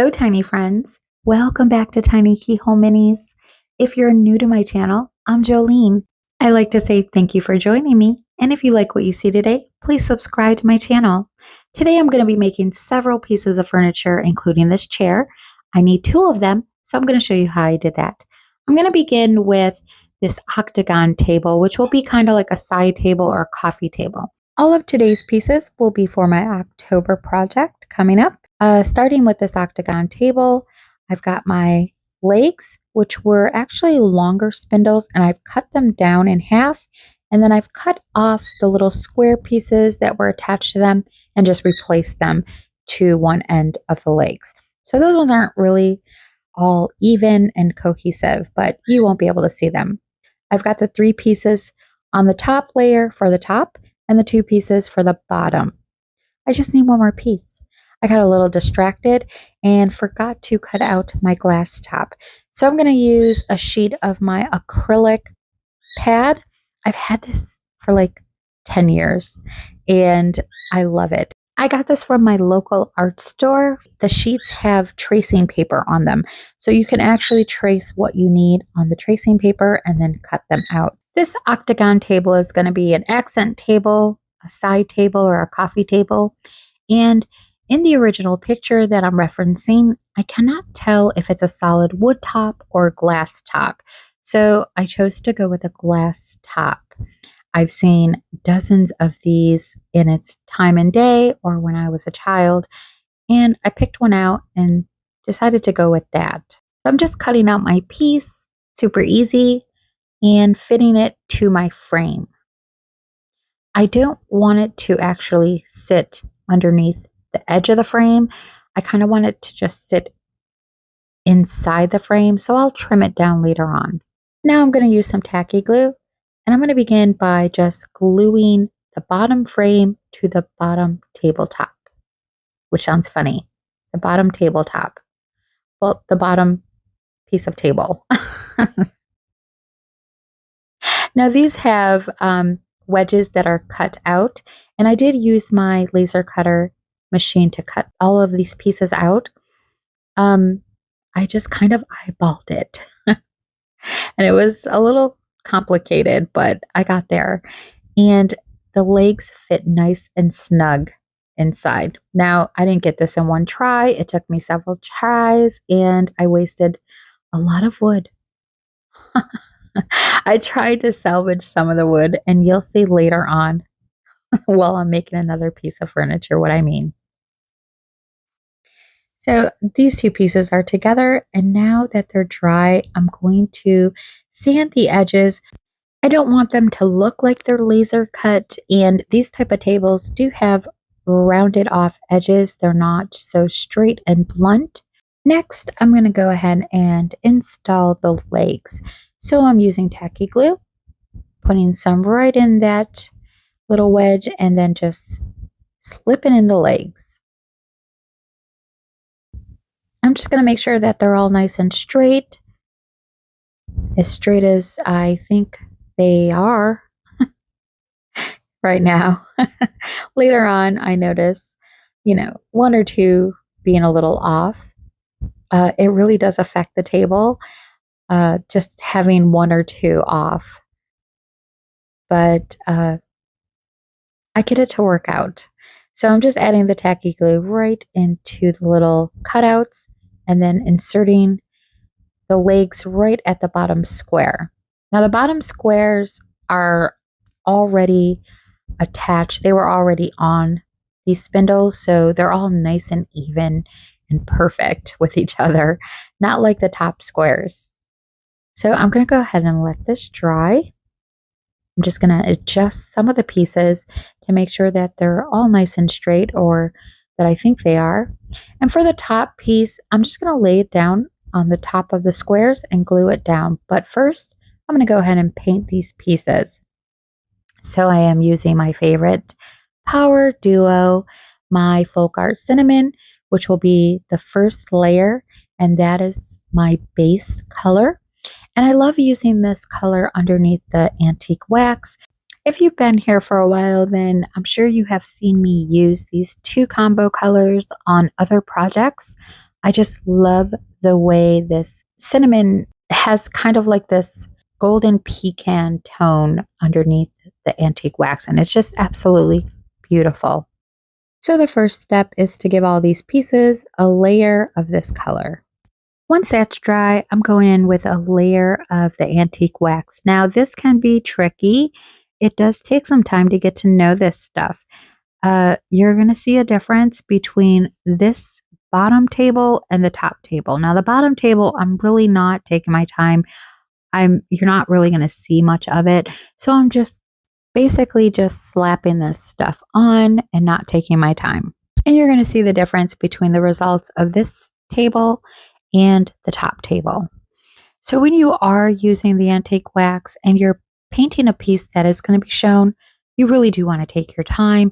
Hello, tiny friends. Welcome back to Tiny Keyhole Minis. If you're new to my channel, I'm Jolene. I like to say thank you for joining me. And if you like what you see today, please subscribe to my channel. Today, I'm going to be making several pieces of furniture, including this chair. I need 2 of them, so I'm going to show you how I did that. I'm going to begin with this octagon table, which will be kind of like a side table or a coffee table. All of today's pieces will be for my October project coming up. Starting with this octagon table, I've got my legs, which were actually longer spindles, and I've cut them down in half, and then I've cut off the little square pieces that were attached to them and just replaced them to one end of the legs. So those ones aren't really all even and cohesive, but you won't be able to see them. I've got the 3 pieces on the top layer for the top and the 2 pieces for the bottom. I just need one more piece. I got a little distracted and forgot to cut out my glass top. So I'm going to use a sheet of my acrylic pad. I've had this for like 10 years and I love it. I got this from my local art store. The sheets have tracing paper on them, so you can actually trace what you need on the tracing paper and then cut them out. This octagon table is going to be an accent table, a side table, or a coffee table. And in the original picture that I'm referencing, I cannot tell if it's a solid wood top or glass top. So I chose to go with a glass top. I've seen dozens of these in its time and day or when I was a child, and I picked one out and decided to go with that. So I'm just cutting out my piece, super easy, and fitting it to my frame. I don't want it to actually sit underneath the edge of the frame. I kind of want it to just sit inside the frame, so I'll trim it down later on. Now I'm going to use some tacky glue, and I'm going to begin by just gluing the bottom frame to the bottom tabletop, which sounds funny. The bottom tabletop. Well, the bottom piece of table. Now these have wedges that are cut out, and I did use my laser cutter machine to cut all of these pieces out. I just kind of eyeballed it and it was a little complicated, but I got there, and the legs fit nice and snug inside. Now I didn't get this in one try. It took me several tries and I wasted a lot of wood. I tried to salvage some of the wood, and you'll see later on while I'm making another piece of furniture what I mean. So these 2 pieces are together, and now that they're dry, I'm going to sand the edges. I don't want them to look like they're laser cut, and these type of tables do have rounded off edges. They're not so straight and blunt. Next, I'm going to go ahead and install the legs. So I'm using tacky glue, putting some right in that little wedge, and then just slipping in the legs. I'm just going to make sure that they're all nice and straight as I think they are right now. Later on, I notice, 1 or 2 being a little off. It really does affect the table, just having 1 or 2 off. But I get it to work out. So I'm just adding the tacky glue right into the little cutouts and then inserting the legs right at the bottom square. Now the bottom squares are already attached. They were already on these spindles, so they're all nice and even and perfect with each other, not like the top squares. So I'm going to go ahead and let this dry. I'm just going to adjust some of the pieces to make sure that they're all nice and straight, or that I think they are. And for the top piece, I'm just going to lay it down on the top of the squares and glue it down. But first, I'm going to go ahead and paint these pieces. So I am using my favorite Power Duo, my Folk Art Cinnamon, which will be the first layer, and that is my base color. And I love using this color underneath the antique wax. If you've been here for a while, then I'm sure you have seen me use these 2 combo colors on other projects. I just love the way this cinnamon has kind of like this golden pecan tone underneath the antique wax, and it's just absolutely beautiful. So the first step is to give all these pieces a layer of this color. Once that's dry, I'm going in with a layer of the antique wax. Now, this can be tricky. It does take some time to get to know this stuff. You're going to see a difference between this bottom table and the top table. Now, the bottom table, I'm really not taking my time. You're not really going to see much of it. So I'm just basically just slapping this stuff on and not taking my time. And you're going to see the difference between the results of this table and the top table. So when you are using the antique wax and you're painting a piece that is going to be shown, you really do want to take your time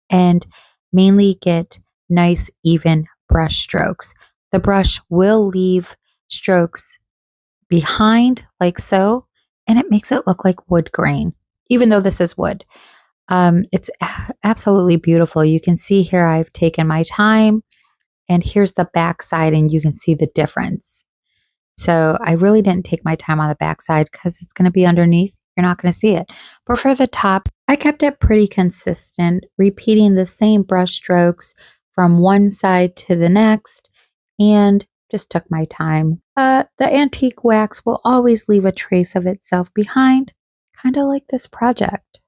and mainly get nice, even brush strokes. The brush will leave strokes behind like so, and it makes it look like wood grain, even though this is wood. It's absolutely beautiful. You can see here I've taken my time, and here's the back side, and you can see the difference. So I really didn't take my time on the back side because it's going to be underneath. You're not going to see it. But for the top, I kept it pretty consistent, repeating the same brush strokes from one side to the next, and just took my time. The antique wax will always leave a trace of itself behind, kind of like this project.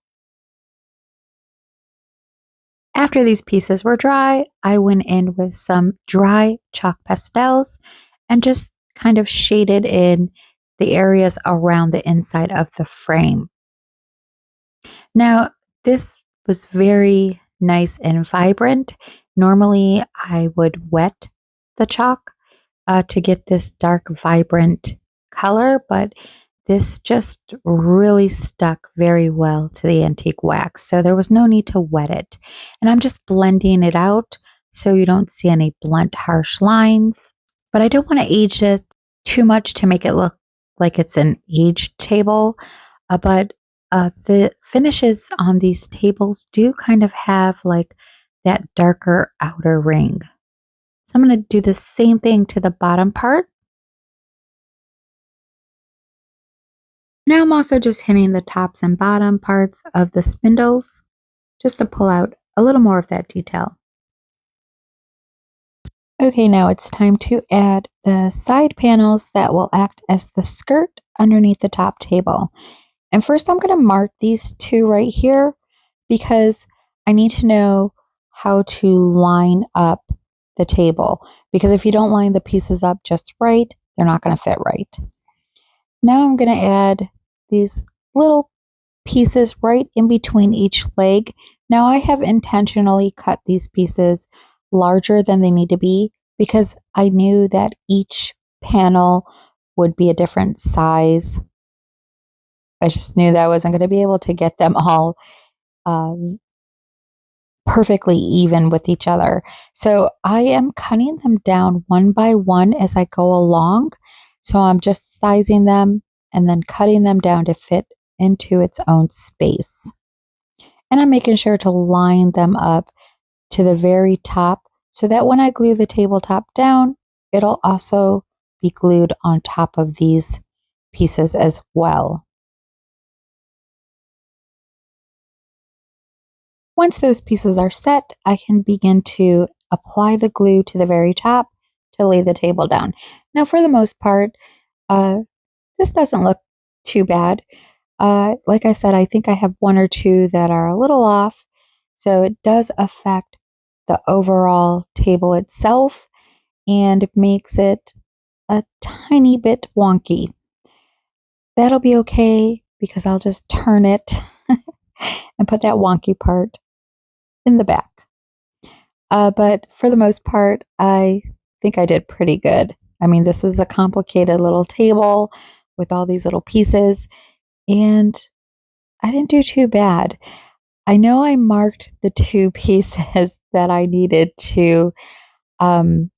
After these pieces were dry, I went in with some dry chalk pastels and just kind of shaded in the areas around the inside of the frame. Now, this was very nice and vibrant. Normally, I would wet the chalk to get this dark, vibrant color, but this just really stuck very well to the antique wax. So there was no need to wet it. And I'm just blending it out so you don't see any blunt, harsh lines. But I don't want to age it too much to make it look like it's an aged table. But the finishes on these tables do kind of have like that darker outer ring. So I'm going to do the same thing to the bottom part. Now I'm also just hitting the tops and bottom parts of the spindles just to pull out a little more of that detail. Okay, now it's time to add the side panels that will act as the skirt underneath the top table. And first I'm going to mark these two right here because I need to know how to line up the table. Because if you don't line the pieces up just right, they're not going to fit right. Now I'm going to add these little pieces right in between each leg. Now I have intentionally cut these pieces larger than they need to be because I knew that each panel would be a different size. I just knew that I wasn't going to be able to get them all perfectly even with each other. So I am cutting them down one by one as I go along. So I'm just sizing them and then cutting them down to fit into its own space. And I'm making sure to line them up to the very top so that when I glue the tabletop down, it'll also be glued on top of these pieces as well. Once those pieces are set, I can begin to apply the glue to the very top to lay the table down. Now, for the most part, this doesn't look too bad. Like I said, I think I have one or two that are a little off, so it does affect the overall table itself and it makes it a tiny bit wonky. That'll be okay because I'll just turn it and put that wonky part in the back. But for the most part, I think I did pretty good. I mean, this is a complicated little table with all these little pieces, and I didn't do too bad. I know I marked the two pieces that I needed to, but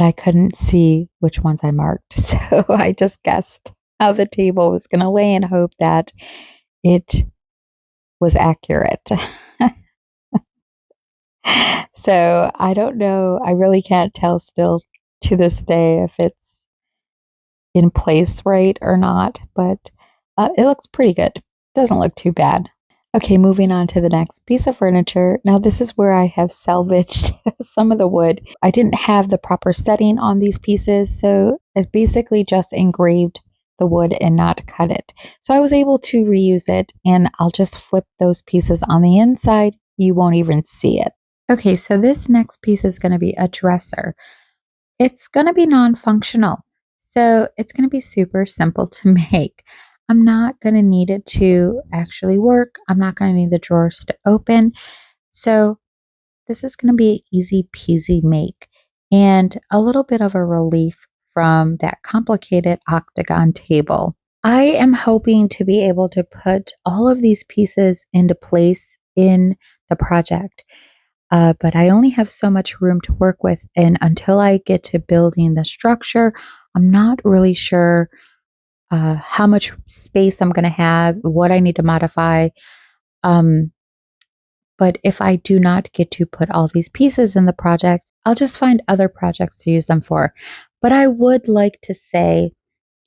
I couldn't see which ones I marked. So I just guessed how the table was going to lay and hope that it was accurate. So I don't know. I really can't tell still to this day if it's in place right or not, but it looks pretty good. Doesn't look too bad. Okay, moving on to the next piece of furniture. Now, this is where I have salvaged some of the wood. I didn't have the proper setting on these pieces, so it basically just engraved the wood and not cut it. So I was able to reuse it, and I'll just flip those pieces on the inside. You won't even see it. Okay, so this next piece is going to be a dresser. It's going to be non-functional, so it's going to be super simple to make. I'm not going to need it to actually work. I'm not going to need the drawers to open. So this is going to be an easy peasy make and a little bit of a relief from that complicated octagon table. I am hoping to be able to put all of these pieces into place in the project. But I only have so much room to work with. And until I get to building the structure, I'm not really sure how much space I'm going to have, what I need to modify. Um, but if I do not get to put all these pieces in the project, I'll just find other projects to use them for. But I would like to say,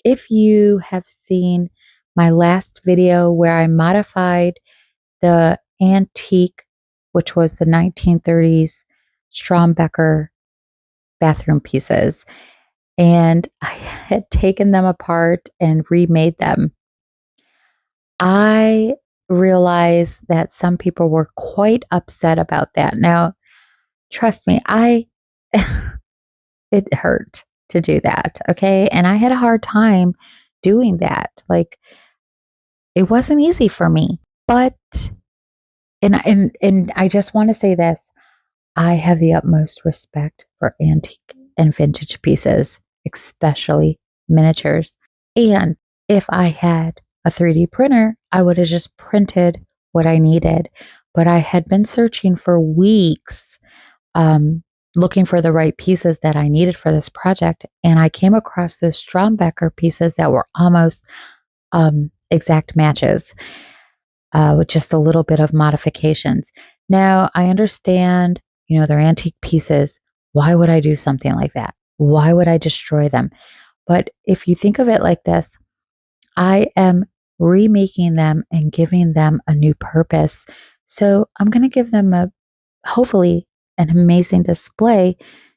if you have seen my last video where I modified the antique, which was the 1930s Strombecker bathroom pieces, and I had taken them apart and remade them, I realized that some people were quite upset about that. Now, trust me, it hurt to do that, okay? And I had a hard time doing that. Like, it wasn't easy for me. But and I just want to say this. I have the utmost respect for antique and vintage pieces, especially miniatures. And if I had a 3D printer, I would have just printed what I needed. But I had been searching for weeks, looking for the right pieces that I needed for this project. And I came across those Strombecker pieces that were almost exact matches, with just a little bit of modifications. Now, I understand, they're antique pieces. Why would I do something like that? Why would I destroy them? But if you think of it like this, I am remaking them and giving them a new purpose. So I'm going to give them hopefully an amazing display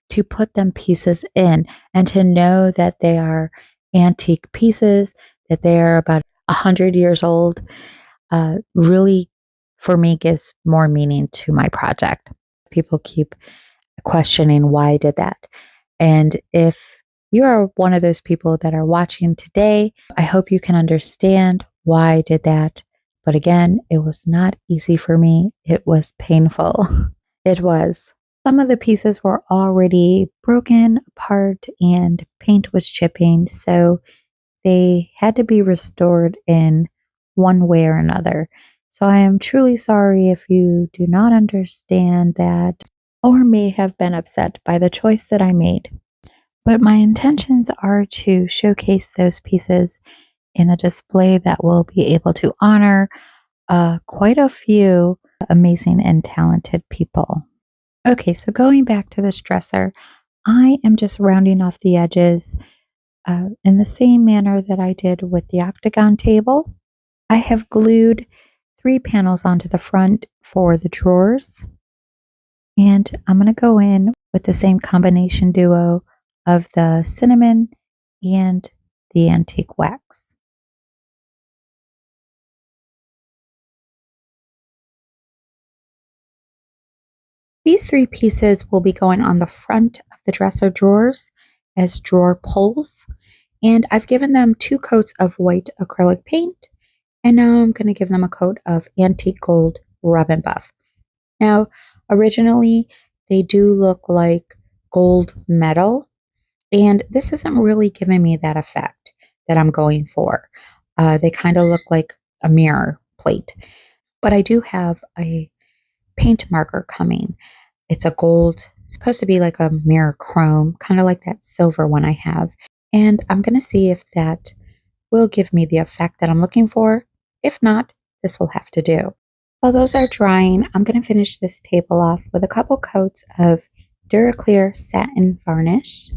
to put them pieces in and to know that they are antique pieces, that they are about 100 years old, really, for me, gives more meaning to my project. People keep questioning why I did that. And if you are one of those people that are watching today, I hope you can understand why I did that. But again, it was not easy for me. It was painful. It was. Some of the pieces were already broken apart and paint was chipping. So they had to be restored in one way or another. So I am truly sorry if you do not understand that or may have been upset by the choice that I made. But my intentions are to showcase those pieces in a display that will be able to honor quite a few amazing and talented people. Okay, so going back to this dresser, I am just rounding off the edges in the same manner that I did with the octagon table. I have glued 3 panels onto the front for the drawers. And I'm going to go in with the same combination duo of the cinnamon and the antique wax. These 3 pieces will be going on the front of the dresser drawers as drawer pulls. And I've given them 2 coats of white acrylic paint. And now I'm going to give them a coat of antique gold rub and buff. Now, originally, they do look like gold metal, and this isn't really giving me that effect that I'm going for. They kind of look like a mirror plate. But I do have a paint marker coming. It's a gold, it's supposed to be like a mirror chrome, kind of like that silver one I have. And I'm going to see if that will give me the effect that I'm looking for. If not, this will have to do. While those are drying, I'm going to finish this table off with a couple coats of Duraclear satin varnish.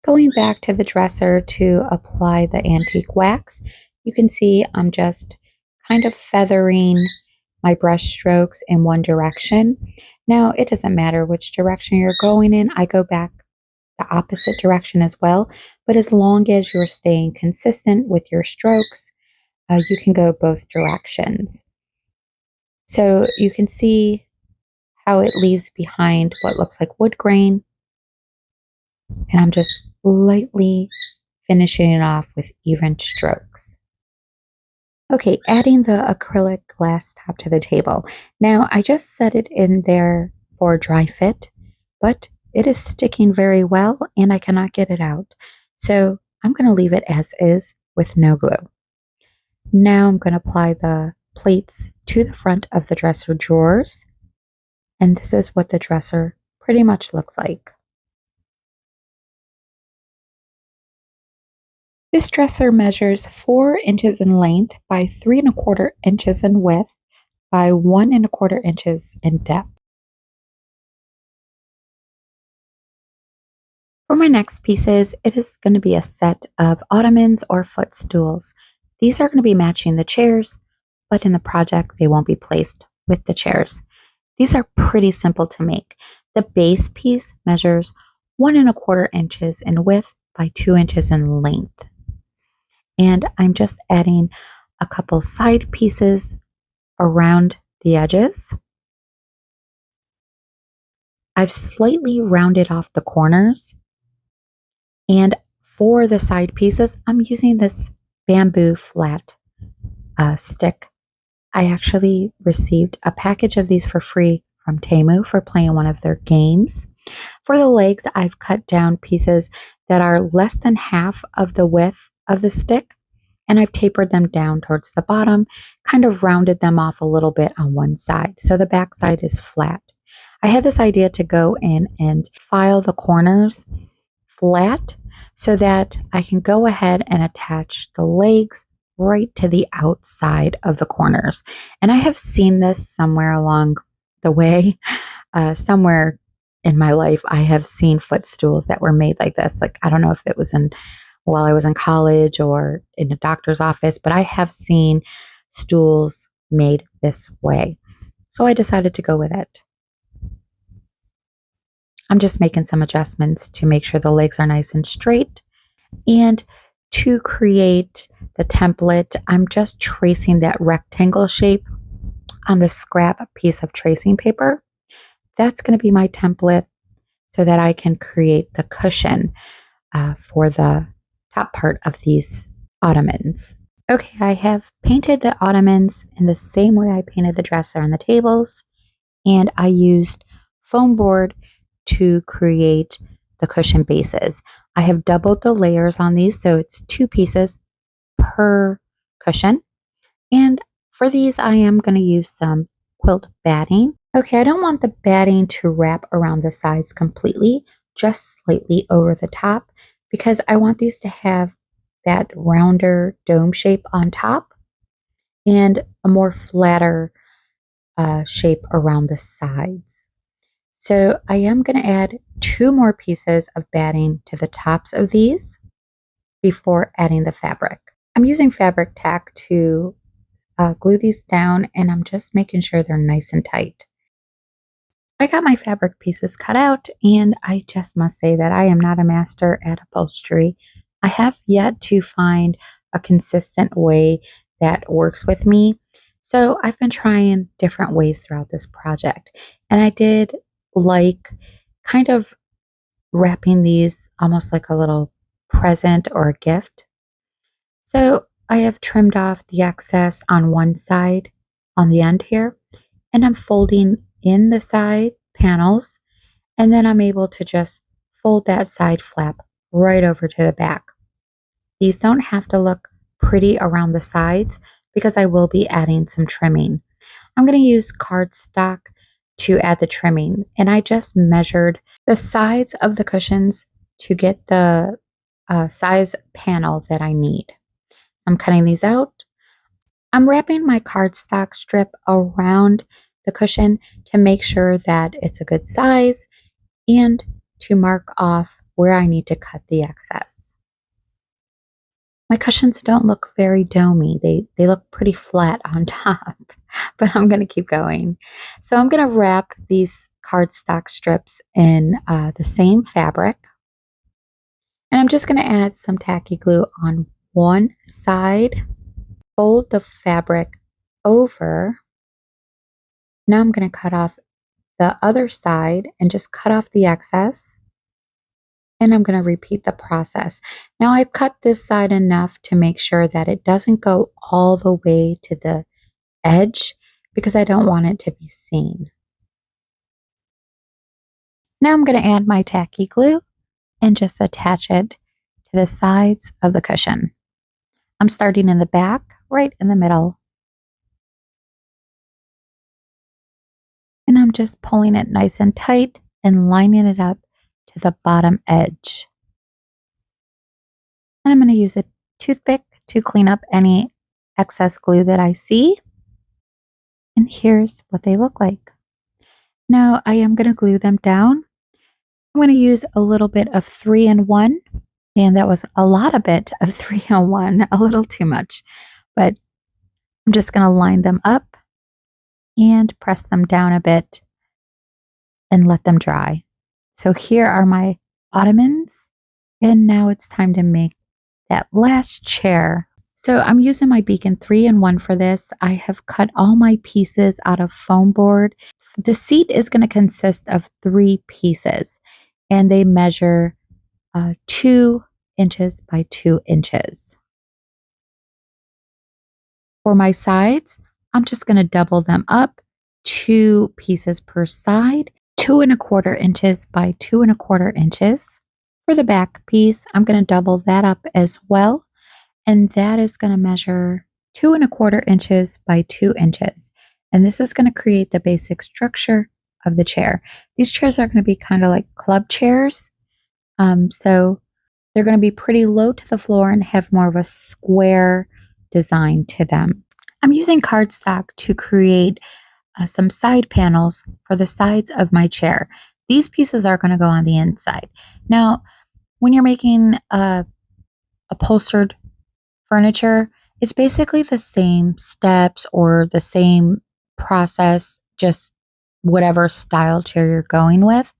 Going back to the dresser to apply the antique wax, you can see I'm just kind of feathering my brush strokes in one direction. Now, it doesn't matter which direction you're going in. I go back the opposite direction as well, but as long as you're staying consistent with your strokes, you can go both directions. So you can see how it leaves behind what looks like wood grain, and I'm just lightly finishing it off with even strokes. Okay, adding the acrylic glass top to the table. Now, I just set it in there for dry fit, but it is sticking very well and I cannot get it out. So I'm going to leave it as is with no glue. Now I'm going to apply the plates to the front of the dresser drawers. And this is what the dresser pretty much looks like. This dresser measures 4 inches in length by 3 1/4 inches in width by 1 1/4 inches in depth. For my next pieces, it is going to be a set of ottomans or footstools. These are going to be matching the chairs, but in the project they won't be placed with the chairs. These are pretty simple to make. The base piece measures 1 1/4 inches in width by 2 inches in length. And I'm just adding a couple side pieces around the edges. I've slightly rounded off the corners. And for the side pieces, I'm using this bamboo flat stick. I actually received a package of these for free from Temu for playing one of their games. For the legs, I've cut down pieces that are less than half of the width of the stick, and I've tapered them down towards the bottom, kind of rounded them off a little bit on one side, so the back side is flat. I had this idea to go in and file the corners flat so that I can go ahead and attach the legs right to the outside of the corners. And I have seen this somewhere along the way, somewhere in my life, I have seen footstools that were made like this. Like, I don't know if it was while I was in college or in a doctor's office, but I have seen stools made this way. So I decided to go with it. I'm just making some adjustments to make sure the legs are nice and straight. And to create the template, I'm just tracing that rectangle shape on the scrap piece of tracing paper. That's going to be my template so that I can create the cushion for the top part of these ottomans. Okay, I have painted the ottomans in the same way I painted the dresser and the tables, and I used foam board to create the cushion bases. I have doubled the layers on these, so it's 2 pieces per cushion. And for these, I am going to use some quilt batting. Okay, I don't want the batting to wrap around the sides completely, just slightly over the top, because I want these to have that rounder dome shape on top and a more flatter shape around the sides. So I am going to add 2 more pieces of batting to the tops of these before adding the fabric. I'm using fabric tack to glue these down, and I'm just making sure they're nice and tight. I got my fabric pieces cut out, and I just must say that I am not a master at upholstery. I have yet to find a consistent way that works with me. So I've been trying different ways throughout this project. And I did like kind of wrapping these almost like a little present or a gift. So I have trimmed off the excess on one side on the end here, and I'm folding in the side panels, and then I'm able to just fold that side flap right over to the back. These don't have to look pretty around the sides because I will be adding some trimming. I'm going to use cardstock to add the trimming, and I just measured the sides of the cushions to get the size panel that I need. I'm cutting these out. I'm wrapping my cardstock strip around the cushion to make sure that it's a good size and to mark off where I need to cut the excess. My cushions don't look very domey. They look pretty flat on top, but I'm going to keep going. So I'm going to wrap these cardstock strips in the same fabric. And I'm just going to add some tacky glue on one side, fold the fabric over. Now I'm going to cut off the other side and just cut off the excess. And I'm going to repeat the process. Now I've cut this side enough to make sure that it doesn't go all the way to the edge because I don't want it to be seen. Now I'm going to add my tacky glue and just attach it to the sides of the cushion. I'm starting in the back, right in the middle. And I'm just pulling it nice and tight and lining it up to the bottom edge. And I'm going to use a toothpick to clean up any excess glue that I see. And here's what they look like. Now I am going to glue them down. I'm going to use a little bit of 3-in-1. And that was a lot of bit of 3-in-1, a little too much. But I'm just going to line them up and press them down a bit and let them dry. So here are my ottomans. And now it's time to make that last chair. So I'm using my Beacon 3-in-1 for this. I have cut all my pieces out of foam board. The seat is going to consist of 3 pieces and they measure 2 inches by 2 inches. For my sides, I'm just going to double them up, 2 pieces per side, 2¼ inches by 2¼ inches. For the back piece, I'm going to double that up as well, and that is going to measure 2¼ inches by 2 inches. And this is going to create the basic structure of the chair. These chairs are going to be kind of like club chairs. So they're going to be pretty low to the floor and have more of a square design to them. I'm using cardstock to create some side panels for the sides of my chair. These pieces are going to go on the inside. Now, when you're making upholstered furniture, it's basically the same steps or the same process, just whatever style chair you're going with.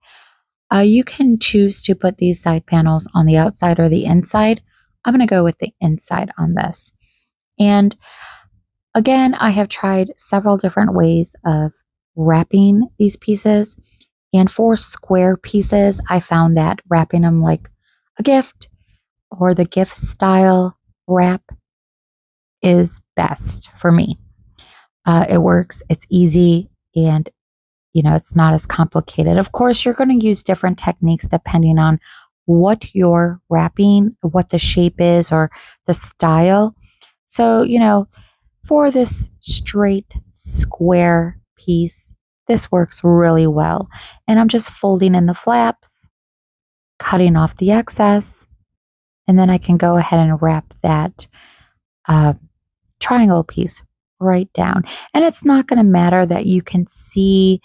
You can choose to put these side panels on the outside or the inside. I'm going to go with the inside on this. And again, I have tried several different ways of wrapping these pieces. And for square pieces, I found that wrapping them like a gift or the gift style wrap is best for me. It works, it's easy, and it's not as complicated. Of course, you're going to use different techniques depending on what you're wrapping, what the shape is, or the style. So, for this straight square piece, this works really well. And I'm just folding in the flaps, cutting off the excess, and then I can go ahead and wrap that triangle piece right down. And it's not going to matter that you can see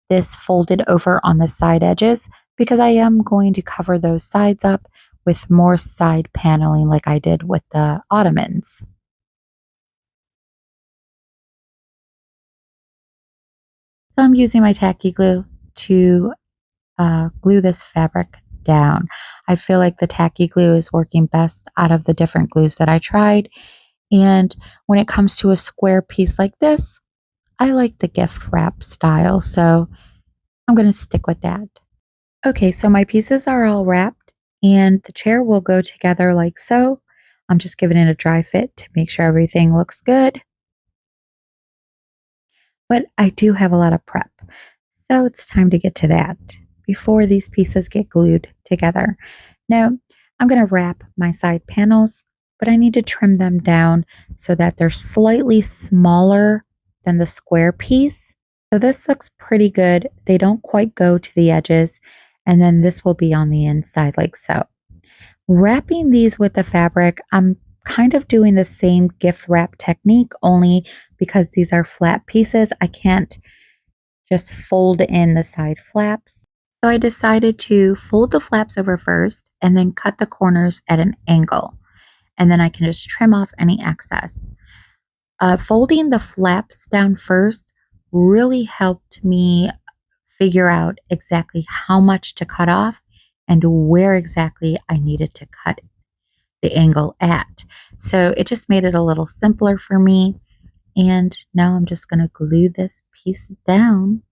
this folded over on the side edges because I am going to cover those sides up with more side paneling like I did with the ottomans. So I'm using my tacky glue to glue this fabric down. I feel like the tacky glue is working best out of the different glues that I tried. And when it comes to a square piece like this, I like the gift wrap style, so I'm going to stick with that. Okay, so my pieces are all wrapped and the chair will go together like so. I'm just giving it a dry fit to make sure everything looks good. But I do have a lot of prep, so it's time to get to that before these pieces get glued together. Now, I'm going to wrap my side panels, but I need to trim them down so that they're slightly smaller than the square piece. So this looks pretty good. They don't quite go to the edges, and then this will be on the inside like so. Wrapping these with the fabric, I'm kind of doing the same gift wrap technique, only because these are flat pieces, I can't just fold in the side flaps. So I decided to fold the flaps over first and then cut the corners at an angle. And then I can just trim off any excess. Folding the flaps down first really helped me figure out exactly how much to cut off and where exactly I needed to cut the angle at. So it just made it a little simpler for me. And now I'm just going to glue this piece down.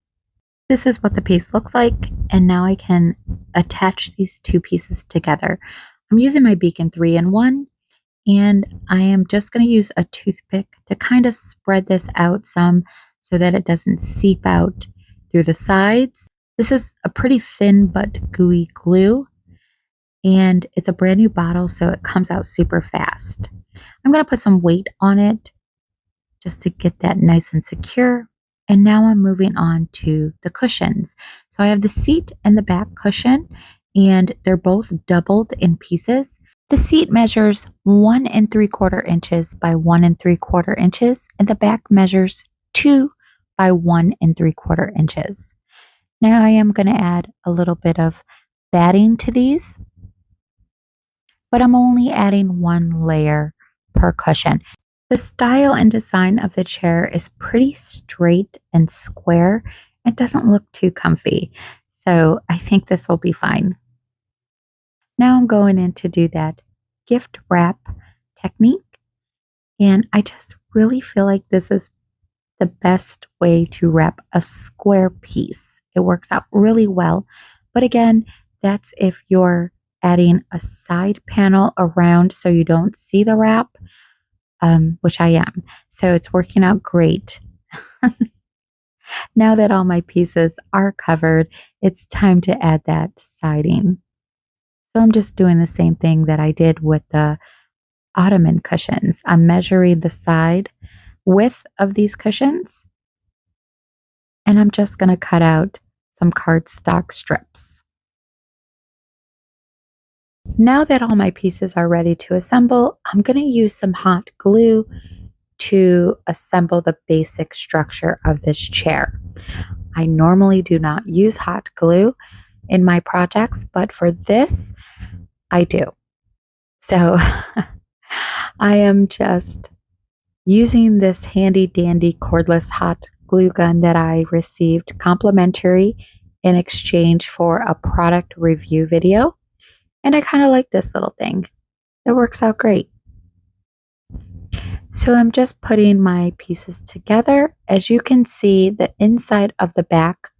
This is what the piece looks like. And now I can attach these two pieces together. I'm using my Beacon 3-in-1. And I am just going to use a toothpick to kind of spread this out some so that it doesn't seep out through the sides. This is a pretty thin but gooey glue, and it's a brand new bottle, so it comes out super fast. I'm going to put some weight on it just to get that nice and secure. And now I'm moving on to the cushions. So I have the seat and the back cushion, and they're both doubled in pieces. The seat measures 1 3/4 inches by 1 3/4 inches, and the back measures 2 by 1 3/4 inches. Now I am going to add a little bit of batting to these, but I'm only adding 1 layer per cushion. The style and design of the chair is pretty straight and square. It doesn't look too comfy, so I think this will be fine. Now I'm going in to do that gift wrap technique, and I just really feel like this is the best way to wrap a square piece. It works out really well, but again, that's if you're adding a side panel around so you don't see the wrap, which I am. So it's working out great. Now that all my pieces are covered, it's time to add that siding. So I'm just doing the same thing that I did with the ottoman cushions. I'm measuring the side width of these cushions, and I'm just going to cut out some cardstock strips. Now that all my pieces are ready to assemble, I'm going to use some hot glue to assemble the basic structure of this chair. I normally do not use hot glue in my projects, but for this, I do. So I am just using this handy dandy cordless hot glue gun that I received complimentary in exchange for a product review video. And I kind of like this little thing. It works out great. So I'm just putting my pieces together. As you can see, the inside of the back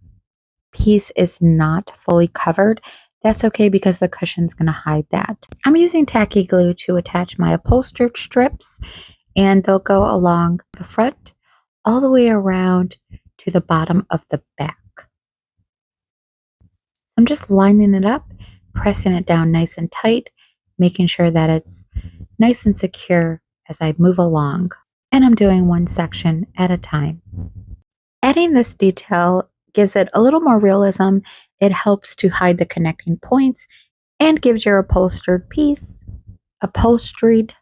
piece is not fully covered. That's okay because the cushion's going to hide that. I'm using tacky glue to attach my upholstered strips, and they'll go along the front all the way around to the bottom of the back. So I'm just lining it up, pressing it down nice and tight, making sure that it's nice and secure as I move along. And I'm doing one section at a time. Adding this detail gives it a little more realism. It helps to hide the connecting points and gives your upholstered piece, upholstered,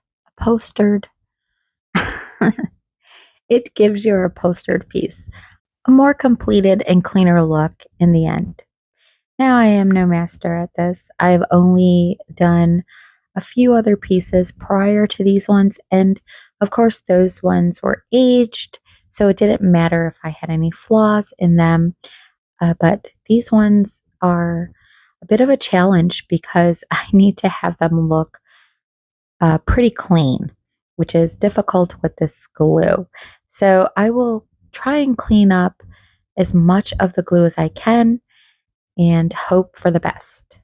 it gives your upholstered piece a more completed and cleaner look in the end. Now I am no master at this. I've only done a few other pieces prior to these ones, and of course those ones were aged, so it didn't matter if I had any flaws in them. But these ones are a bit of a challenge because I need to have them look pretty clean, which is difficult with this glue. So I will try and clean up as much of the glue as I can and hope for the best.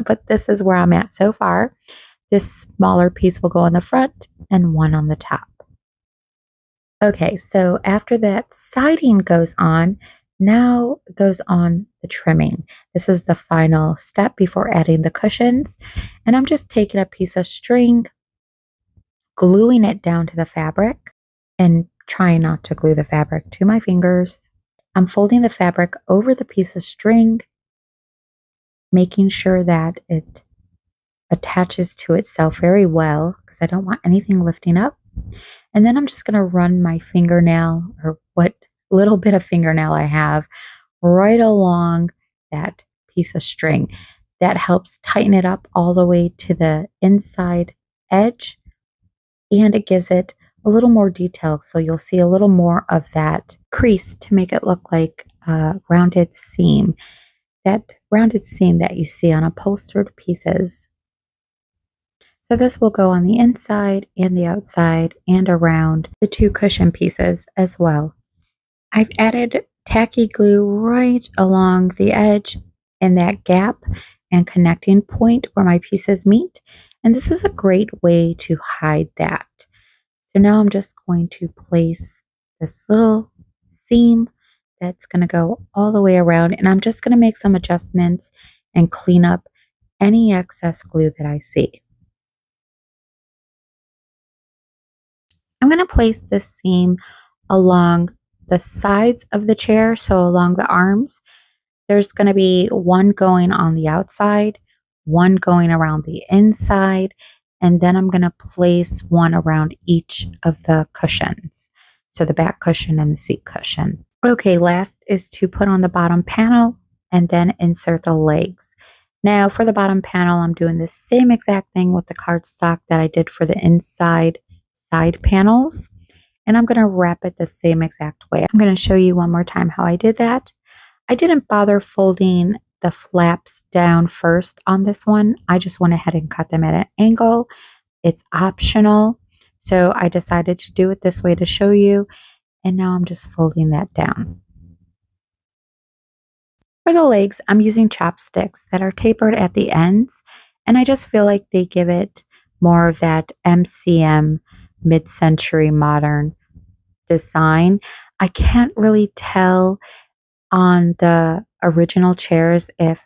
But this is where I'm at so far. This smaller piece will go on the front and one on the top. Okay, so after that siding goes on, now goes on the trimming. This is the final step before adding the cushions. And I'm just taking a piece of string, gluing it down to the fabric, and trying not to glue the fabric to my fingers. I'm folding the fabric over the piece of string, making sure that it attaches to itself very well because I don't want anything lifting up. And then I'm just going to run my fingernail, or what little bit of fingernail I have, right along that piece of string. That helps tighten it up all the way to the inside edge, and it gives it a little more detail. So you'll see a little more of that crease to make it look like a rounded seam. That rounded seam that you see on upholstered pieces. So this will go on the inside and the outside and around the two cushion pieces as well. I've added tacky glue right along the edge in that gap and connecting point where my pieces meet. And this is a great way to hide that. So now I'm just going to place this little seam that's going to go all the way around, and I'm just going to make some adjustments and clean up any excess glue that I see. I'm going to place this seam along the sides of the chair, so along the arms. There's going to be one going on the outside, one going around the inside, and then I'm going to place one around each of the cushions. So the back cushion and the seat cushion. Okay, last is to put on the bottom panel and then insert the legs. Now for the bottom panel, I'm doing the same exact thing with the cardstock that I did for the inside side panels. And I'm going to wrap it the same exact way. I'm going to show you one more time how I did that. I didn't bother folding the flaps down first on this one. I just went ahead and cut them at an angle. It's optional. So I decided to do it this way to show you. And now I'm just folding that down. For the legs, I'm using chopsticks that are tapered at the ends. And I just feel like they give it more of that MCM mid-century modern design. I can't really tell on the original chairs if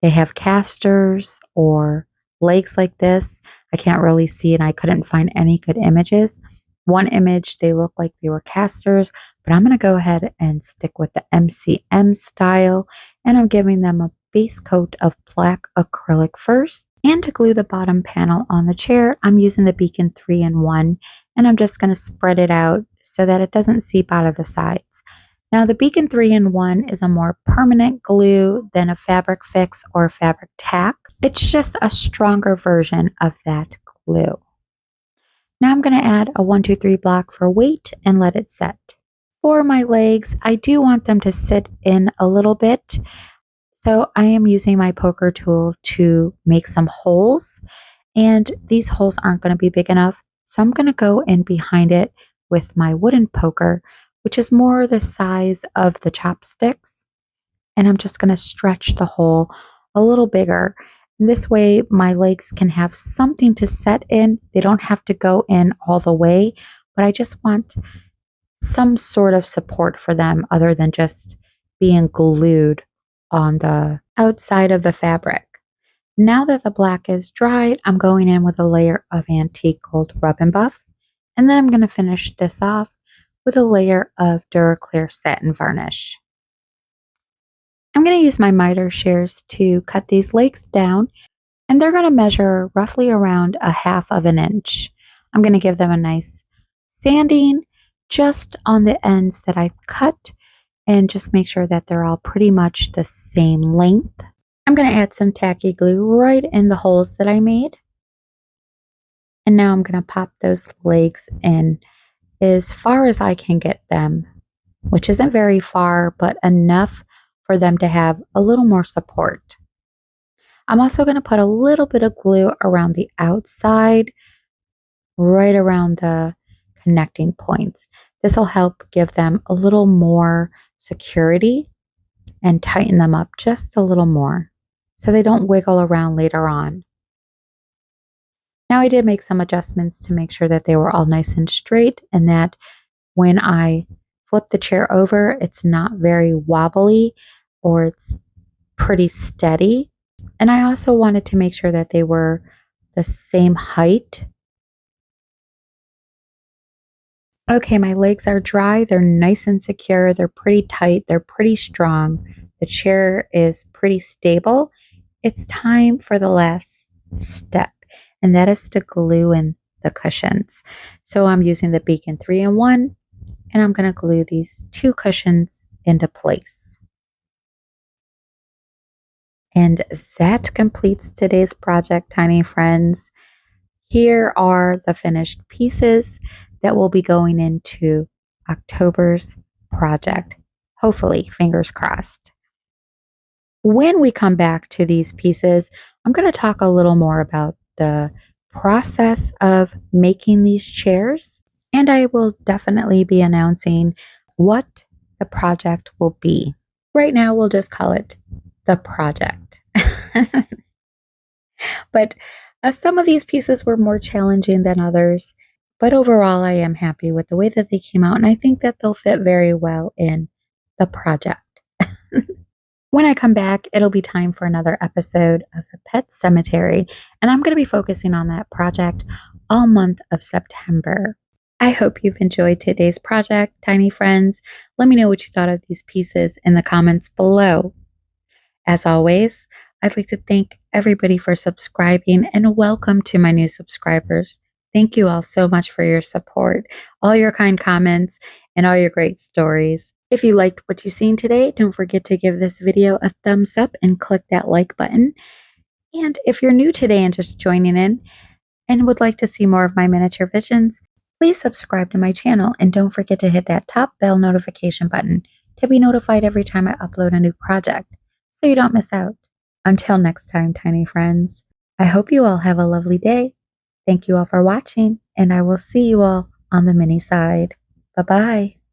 they have casters or legs like this. I can't really see, and I couldn't find any good images. One image, they look like they were casters, but I'm going to go ahead and stick with the MCM style, and I'm giving them a base coat of black acrylic first. And to glue the bottom panel on the chair, I'm using the Beacon 3-in-1, and I'm just going to spread it out so that it doesn't seep out of the sides. Now, the Beacon 3-in-1 is a more permanent glue than a fabric fix or fabric tack. It's just a stronger version of that glue. Now I'm going to add a 1, 2, 3 block for weight and let it set. For my legs, I do want them to sit in a little bit. So I am using my poker tool to make some holes, and these holes aren't going to be big enough. So I'm going to go in behind it with my wooden poker, which is more the size of the chopsticks. And I'm just going to stretch the hole a little bigger. This way my legs can have something to set in. They don't have to go in all the way, but I just want some sort of support for them other than just being glued on the outside of the fabric. Now that the black is dried, I'm going in with a layer of antique gold rub and buff, and then I'm going to finish this off with a layer of Duraclear satin varnish. I'm going to use my miter shears to cut these legs down, and they're going to measure roughly around 1/2 inch. I'm going to give them a nice sanding just on the ends that I've cut, and just make sure that they're all pretty much the same length. I'm going to add some tacky glue right in the holes that I made. And now I'm going to pop those legs in as far as I can get them, which isn't very far, but enough for them to have a little more support. I'm also going to put a little bit of glue around the outside, right around the connecting points. This will help give them a little more security and tighten them up just a little more so they don't wiggle around later on. Now I did make some adjustments to make sure that they were all nice and straight, and that when I flip the chair over, it's not very wobbly, or it's pretty steady. And I also wanted to make sure that they were the same height. Okay, my legs are dry. They're nice and secure. They're pretty tight. They're pretty strong. The chair is pretty stable. It's time for the last step, and that is to glue in the cushions. So I'm using the Beacon 3-in-1, and I'm going to glue these 2 cushions into place. And that completes today's project, tiny friends. Here are the finished pieces that will be going into October's project. Hopefully, fingers crossed. When we come back to these pieces, I'm going to talk a little more about the process of making these chairs, and I will definitely be announcing what the project will be. Right now, we'll just call it the project. But some of these pieces were more challenging than others. But overall, I am happy with the way that they came out, and I think that they'll fit very well in the project. When I come back, it'll be time for another episode of the Pet Cemetery, and I'm going to be focusing on that project all month of September. I hope you've enjoyed today's project, tiny friends. Let me know what you thought of these pieces in the comments below. As always, I'd like to thank everybody for subscribing and welcome to my new subscribers. Thank you all so much for your support, all your kind comments, and all your great stories. If you liked what you've seen today, don't forget to give this video a thumbs up and click that like button. And if you're new today and just joining in and would like to see more of my miniature visions, please subscribe to my channel and don't forget to hit that top bell notification button to be notified every time I upload a new project so you don't miss out. Until next time, tiny friends, I hope you all have a lovely day. Thank you all for watching, and I will see you all on the mini side. Bye-bye.